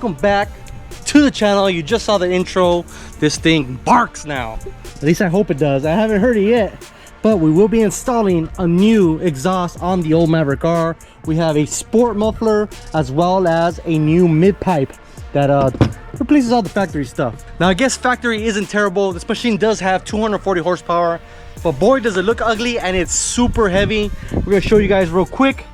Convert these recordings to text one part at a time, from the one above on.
welcome back to the channel. You just saw the intro. This thing barks now. At least I hope it does. I haven't heard it yet, but we will be installing a new exhaust on the old Maverick R. We have a sport muffler as well as a new mid-pipe that replaces all the factory stuff. Now I guess factory isn't terrible. This machine does have 240 horsepower, but boy does it look ugly, and it's super heavy. We're gonna show you guys real quick.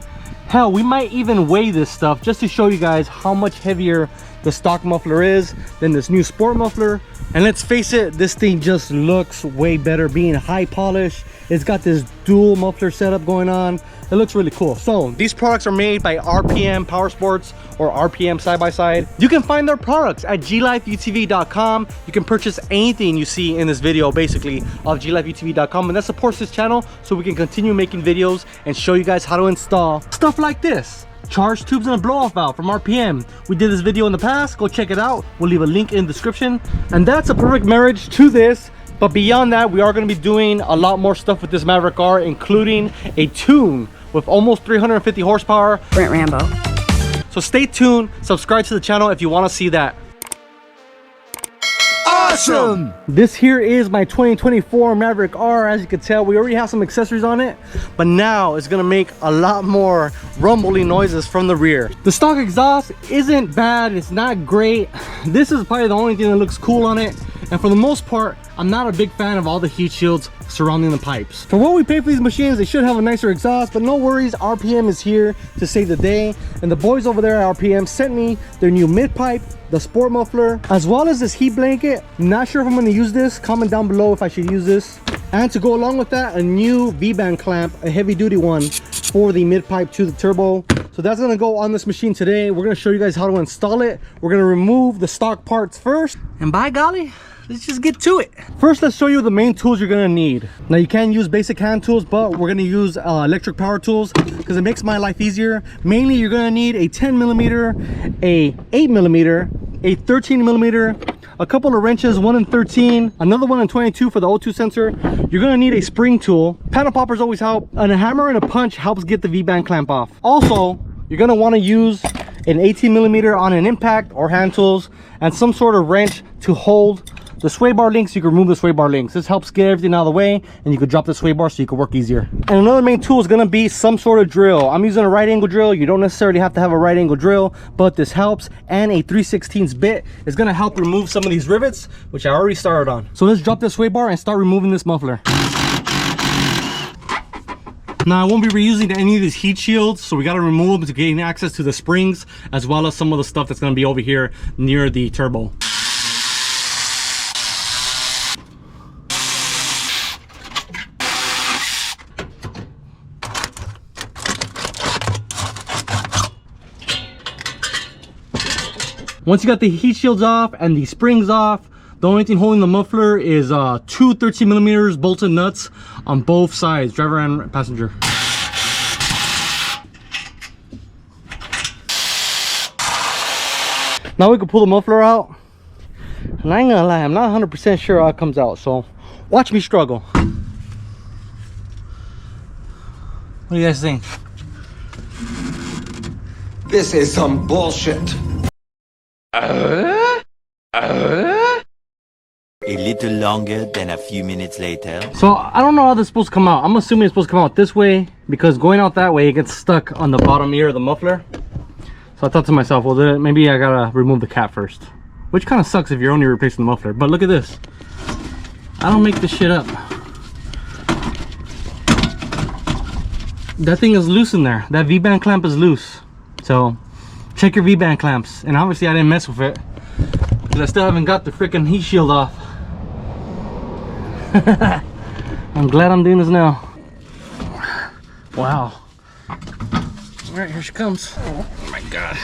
Hell, we might even weigh this stuff just to show you guys how much heavier the stock muffler is than this new sport muffler. And let's face it, this thing just looks way better, being high polish. It's got this dual muffler setup going on. It looks really cool. So these products are made by RPM Power Sports, or RPM Side by Side. You can find their products at glifeutv.com. You can purchase anything you see in this video basically of glifeutv.com, and that supports this channel so we can continue making videos and show you guys how to install stuff like this. Charge tubes and a blow off valve from RPM. We did this video in the past. Go check it out. We'll leave a link in the description. And that's a perfect marriage to this. But beyond that, we are going to be doing a lot more stuff with this Maverick R, including a tune with almost 350 horsepower. Brent Rambo. So stay tuned. Subscribe to the channel if you want to see that. Awesome! This here is my 2024 Maverick R. As you can tell, we already have some accessories on it, but now it's gonna make a lot more rumbling noises from the rear. The stock exhaust isn't bad, it's not great. This is probably the only thing that looks cool on it, and for the most part, I'm not a big fan of all the heat shields surrounding the pipes. For what we pay for these machines, they should have a nicer exhaust, but no worries, RPM is here to save the day. And the boys over there at RPM sent me their new mid-pipe, the sport muffler, as well as this heat blanket. Not sure if I'm going to use this. Comment down below if I should use this. And to go along with that, a new V-band clamp, a heavy-duty one for the mid-pipe to the turbo. So that's going to go on this machine today. We're going to show you guys how to install it. We're going to remove the stock parts first, and by golly, let's just get to it. First, let's show you the main tools you're gonna need. Now, you can use basic hand tools, but we're gonna use electric power tools because it makes my life easier. Mainly, you're gonna need a 10mm, a 8mm, a 13mm, a couple of wrenches, one in 13, another one in 22 for the O2 sensor. You're gonna need a spring tool. Panel poppers always help, and a hammer and a punch helps get the V-band clamp off. Also, you're gonna wanna use an 18mm on an impact or hand tools, and some sort of wrench to hold the sway bar links. You can remove the sway bar links. This helps get everything out of the way, and you can drop the sway bar so you can work easier. And another main tool is going to be some sort of drill. I'm using a right angle drill. You don't necessarily have to have a right angle drill, but this helps. And a 3/16 bit is going to help remove some of these rivets, which I already started on. So let's drop this sway bar and start removing this muffler. Now, I won't be reusing any of these heat shields, so we got to remove them to gain access to the springs, as well as some of the stuff that's going to be over here near the turbo. Once you got the heat shields off and the springs off, the only thing holding the muffler is two 13mm bolted nuts on both sides, driver and passenger. Now we can pull the muffler out, and I ain't gonna lie, I'm not 100% sure how it comes out, so watch me struggle. What do you guys think? This is some bullshit. A little longer than a few minutes later. So I don't know how this is supposed to come out. I'm assuming it's supposed to come out this way, because going out that way it gets stuck on the bottom ear of the muffler. So I thought to myself, well, then maybe I gotta remove the cap first, which kind of sucks if you're only replacing the muffler. But look at this, I don't make this shit up. That thing is loose in there. That V-band clamp is loose, so check your V-band clamps. And obviously I didn't mess with it because I still haven't got the freaking heat shield off. I'm glad I'm doing this now. Wow. All right, here she comes. Oh my god.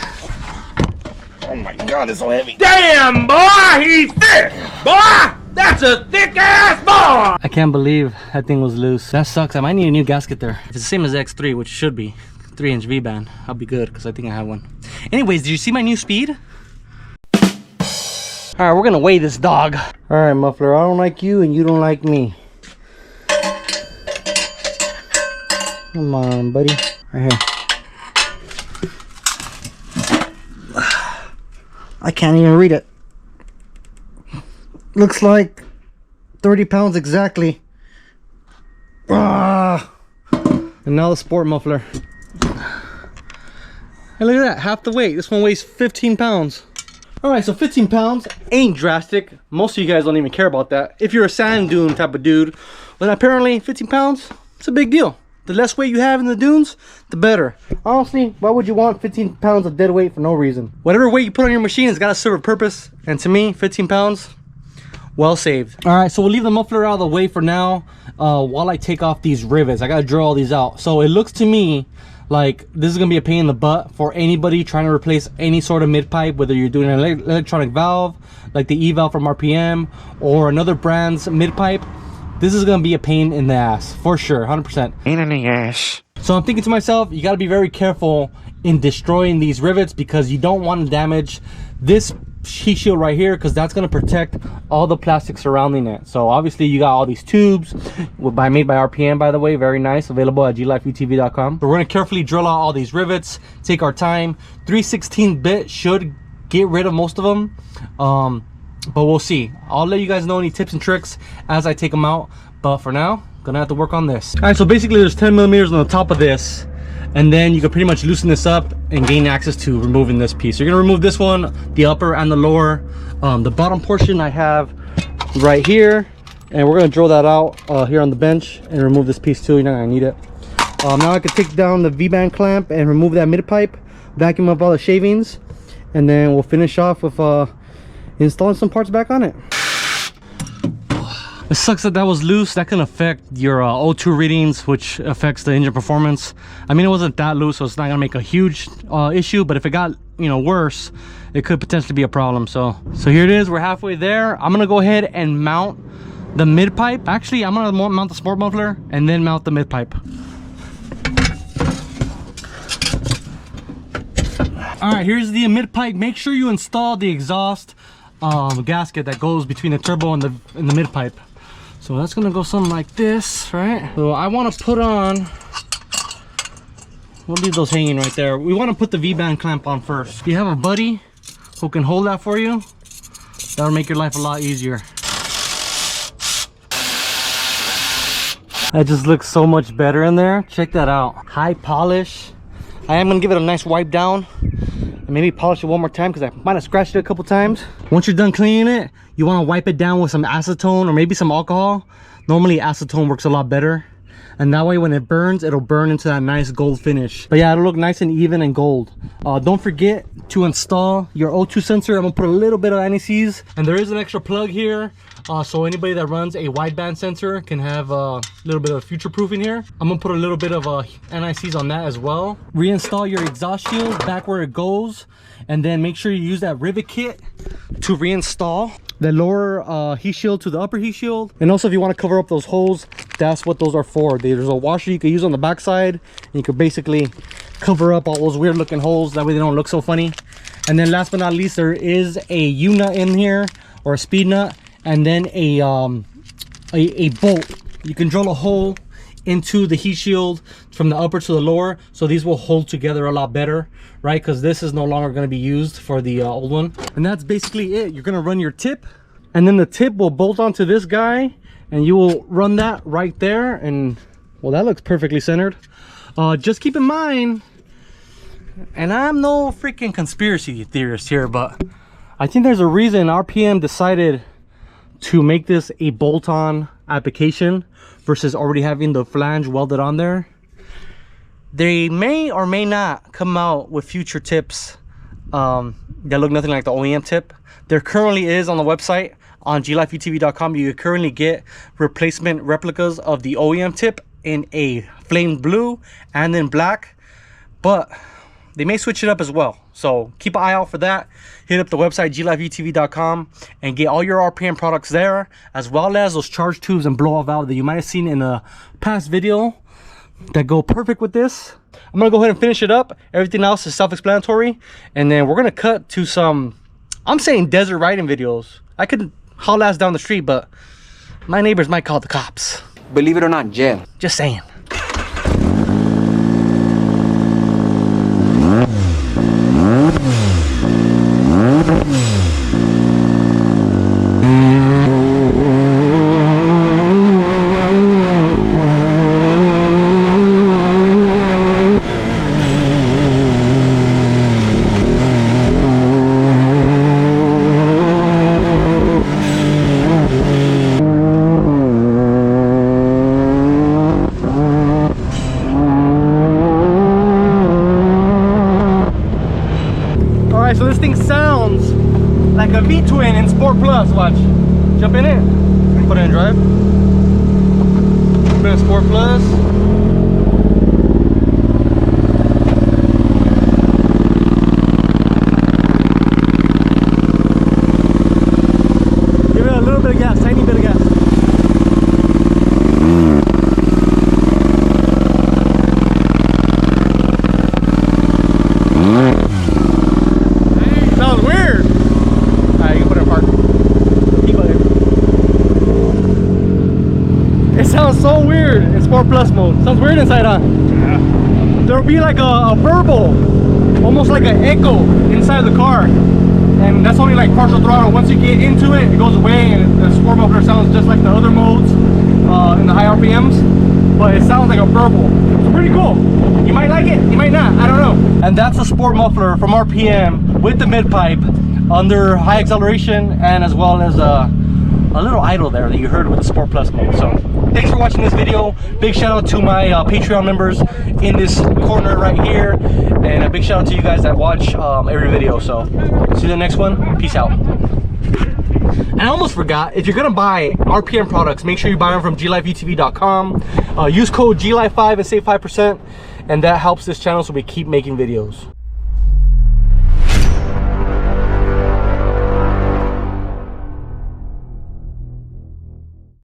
Oh my god, it's so heavy. Damn, boy, he's thick! Boy, that's a thick ass boy! I can't believe that thing was loose. That sucks. I might need a new gasket there. If it's the same as X3, which it should be, 3-inch V-band, I'll be good because I think I have one. Anyways, did you see my new speed? All right, we're gonna weigh this dog. All right, Muffler, I don't like you and you don't like me. Come on, buddy. Right here. I can't even read it. Looks like 30 pounds exactly. Ah! And now the sport muffler. Hey, look at that, half the weight. This one weighs 15 pounds. All right, so 15 pounds ain't drastic. Most of you guys don't even care about that. If you're a sand dune type of dude, but apparently 15 pounds, it's a big deal. The less weight you have in the dunes, the better. Honestly, why would you want 15 pounds of dead weight for no reason? Whatever weight you put on your machine has got to serve a purpose. And to me, 15 pounds, well saved. All right, so we'll leave the muffler out of the way for now while I take off these rivets. I got to drill all these out. So it looks to me like this is going to be a pain in the butt for anybody trying to replace any sort of mid-pipe, whether you're doing an electronic valve, like the E-valve from RPM, or another brand's mid-pipe. This is gonna be a pain in the ass, for sure, 100%. Pain in the ass. So I'm thinking to myself, you gotta be very careful in destroying these rivets because you don't want to damage this heat shield right here, because that's gonna protect all the plastic surrounding it. So obviously you got all these tubes, made by RPM, by the way, very nice, available at glifeutv.com. So we're gonna carefully drill out all these rivets, take our time. 3/16 bit should get rid of most of them. But we'll see. I'll let you guys know any tips and tricks as I take them out, but for now gonna have to work on this. All right, so basically there's 10 millimeters on the top of this, and then you can pretty much loosen this up and gain access to removing this piece. So you're gonna remove this one, the upper and the lower. The bottom portion I have right here, and we're gonna drill that out here on the bench and remove this piece too. You're not gonna need it. Now I can take down the V-band clamp and remove that mid-pipe, vacuum up all the shavings, and then we'll finish off with installing some parts back on it. It sucks that was loose. That can affect your O2 readings, which affects the engine performance. I mean, it wasn't that loose, so it's not gonna make a huge issue, but if it got, you know, worse, it could potentially be a problem. So here it is, we're halfway there. I'm gonna go ahead and mount the mid-pipe. Actually, I'm gonna mount the sport muffler and then mount the mid-pipe. All right, here's the mid-pipe. Make sure you install the exhaust gasket that goes between the turbo and the mid-pipe. So that's gonna go something like this, right? So I want to put on, we'll leave those hanging right there. We want to put the V-band clamp on first. If you have a buddy who can hold that for you, that'll make your life a lot easier. That just looks so much better in there. Check that out. High polish. I am gonna give it a nice wipe down and maybe polish it one more time because I might have scratched it a couple times. Once you're done cleaning it, you want to wipe it down with some acetone or maybe some alcohol. Normally acetone works a lot better, and that way when it burns, it'll burn into that nice gold finish. But yeah, it'll look nice and even and gold. Don't forget to install your O2 sensor. I'm gonna put a little bit of NICs, and there is an extra plug here, so anybody that runs a wideband sensor can have a little bit of future proofing here. I'm gonna put a little bit of NICs on that as well. Reinstall your exhaust shield back where it goes, and then make sure you use that rivet kit to reinstall the lower heat shield to the upper heat shield. And also, if you want to cover up those holes, that's what those are for. There's a washer you can use on the back side, and you could basically cover up all those weird looking holes, that way they don't look so funny. And then last but not least, there is a U-nut in here, or a speed nut, and then a bolt. You can drill a hole into the heat shield from the upper to the lower, so these will hold together a lot better, right? Because this is no longer going to be used for the old one. And that's basically it. You're going to run your tip, and then the tip will bolt onto this guy, and you will run that right there, and well, that looks perfectly centered. Just keep in mind, and I'm no freaking conspiracy theorist here, but I think there's a reason RPM decided to make this a bolt-on application versus already having the flange welded on there. They may or may not come out with future tips that look nothing like the OEM tip. There currently is on the website on glifeutv.com. You can currently get replacement replicas of the OEM tip in a flame blue and in black, but they may switch it up as well. So keep an eye out for that. Hit up the website glifeutv.com and get all your RPM products there, as well as those charge tubes and blow off valve that you might have seen in a past video that go perfect with this. I'm gonna go ahead and finish it up. Everything else is self-explanatory, and then we're gonna cut to some, I'm saying, desert riding videos. I could haul ass down the street, but my neighbors might call the cops. Believe it or not, jail. Just saying. B-Twin in Sport Plus. Watch. Jump in it. Put it in drive. Put it in Sport Plus. Give it a little bit of gas, tiny bit of gas. Sounds weird. Alright, you can put it in park. Keep it there. It sounds so weird in Sport Plus mode. Sounds weird inside, huh? Yeah. There'll be like a burble, almost like an echo inside the car. And that's only like partial throttle. Once you get into it, it goes away, and the Sport Muffler sounds just like the other modes in the high RPMs. But it sounds like a burble. It's pretty cool. You might like it, you might not, I don't know. And that's a Sport Muffler from RPM with the mid-pipe under high acceleration, and as well as a little idle there that you heard with the Sport Plus mode. So thanks for watching this video. Big shout out to my Patreon members in this corner right here, and a big shout out to you guys that watch every video. So see you in the next one. Peace out. And I almost forgot, if you're gonna buy RPM products, make sure you buy them from glifeutv.com. Use code GLIFE5 and save 5%, and that helps this channel so we keep making videos.